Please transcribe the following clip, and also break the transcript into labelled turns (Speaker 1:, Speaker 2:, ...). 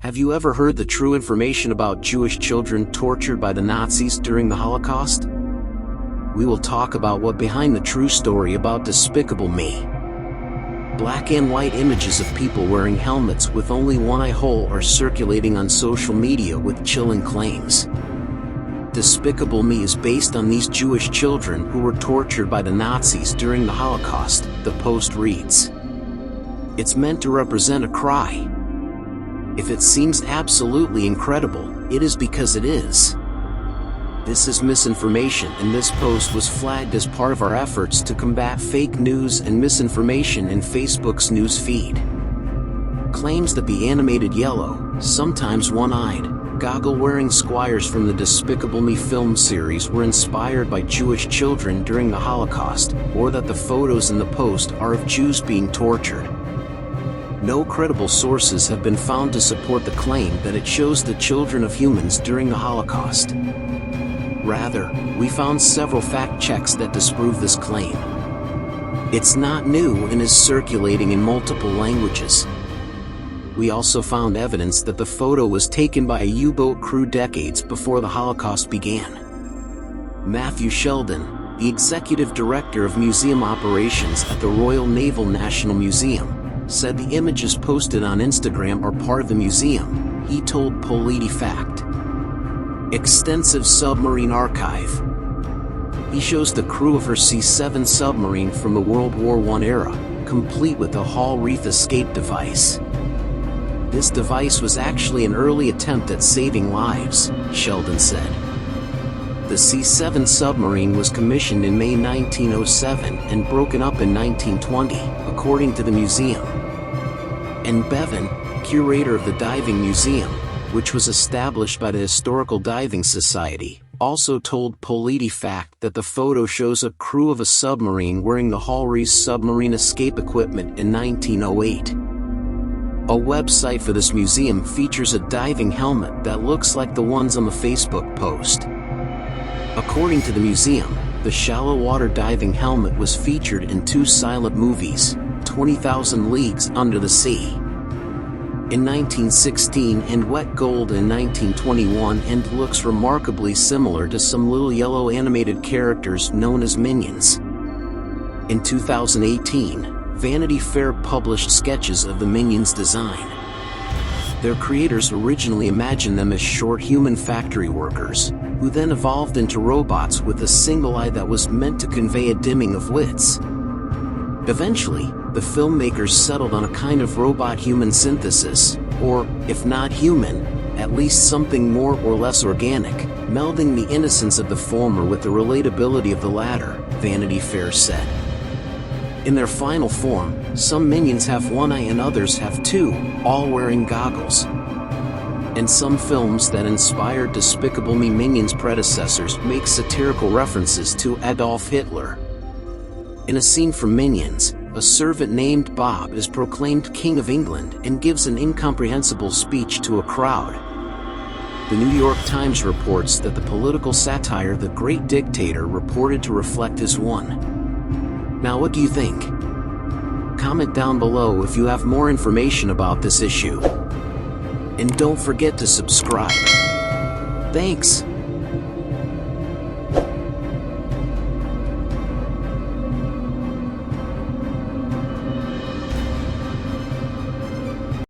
Speaker 1: Have you ever heard the true information about Jewish children tortured by the Nazis during the Holocaust? We will talk about what behind the true story about Despicable Me. Black and white images of people wearing helmets with only one eye hole are circulating on social media with chilling claims. Despicable Me is based on these Jewish children who were tortured by the Nazis during the Holocaust, the post reads. It's meant to represent a cry. If it seems absolutely incredible, it is because it is. This is misinformation, and this post was flagged as part of our efforts to combat fake news and misinformation in Facebook's news feed. Claims that the animated yellow, sometimes one-eyed, goggle-wearing squires from the Despicable Me film series were inspired by Jewish children during the Holocaust, or that the photos in the post are of Jews being tortured. No credible sources have been found to support the claim that it shows the children of humans during the Holocaust. Rather, we found several fact checks that disprove this claim. It's not new and is circulating in multiple languages. We also found evidence that the photo was taken by a U-boat crew decades before the Holocaust began. Matthew Sheldon, the executive director of museum operations at the Royal Naval National Museum, said the images posted on Instagram are part of the museum, he told PolitiFact. Extensive submarine archive. He shows the crew of her C-7 submarine from the World War I era, complete with a hull reef escape device. This device was actually an early attempt at saving lives, Sheldon said. The C-7 submarine was commissioned in May 1907 and broken up in 1920, according to the museum. And Bevan, curator of the Diving Museum, which was established by the Historical Diving Society, also told PolitiFact that the photo shows a crew of a submarine wearing the hull reef submarine escape equipment in 1908. A website for this museum features a diving helmet that looks like the ones on the Facebook post. According to the museum, the shallow water diving helmet was featured in two silent movies, 20,000 Leagues Under the Sea in 1916 and Wet Gold in 1921, and looks remarkably similar to some little yellow animated characters known as Minions. In 2018, Vanity Fair published sketches of the Minions design. Their creators originally imagined them as short human factory workers, who then evolved into robots with a single eye that was meant to convey a dimming of wits. Eventually, the filmmakers settled on a kind of robot-human synthesis, or, if not human, at least something more or less organic, melding the innocence of the former with the relatability of the latter, Vanity Fair said. In their final form, some minions have one eye and others have two, all wearing goggles. And some films that inspired Despicable Me Minions' predecessors make satirical references to Adolf Hitler. In a scene from Minions, a servant named Bob is proclaimed King of England and gives an incomprehensible speech to a crowd. The New York Times reports that the political satire The Great Dictator reported to reflect as one. Now, what do you think? Comment down below if you have more information about this issue. And don't forget to subscribe. Thanks.